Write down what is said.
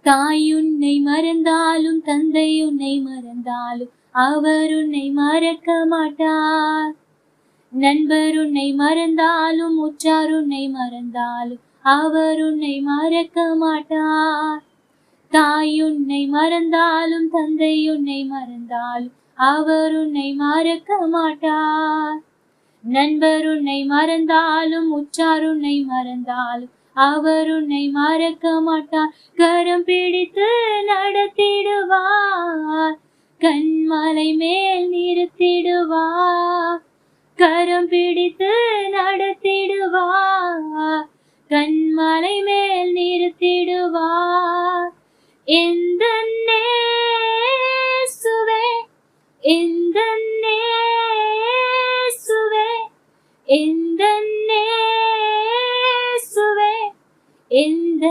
தாய் உன்னை மறந்தாலும் தந்தை உன்னை மறந்தாலும் அவர் உன்னை மறக்க மாட்டார். நண்பர் உன்னை மறந்தாலும் உற்றார் உன்னை மறந்தாலும் அவர் உன்னை மறக்க மாட்டார். தாய் உன்னை மறந்தாலும் தந்தை உன்னை மறந்தாலும் அவர் உன்னை மறக்க மாட்டார். நண்பர் உன்னை மறந்தாலும் உற்றார் உன்னை மறந்தாலும் அவர் உன்னை மறக்க மாட்டார். கரம் பிடித்து நடத்திடுவார், கண்மலை மேல் நிறுத்திடுவார். கரம் பிடித்து நடத்திடுவார், கண்மலை மேல் நிறுத்திடுவார். எந்த நேசுவே, எந்த நேசுவே, எந்த நேசுவே, எந்த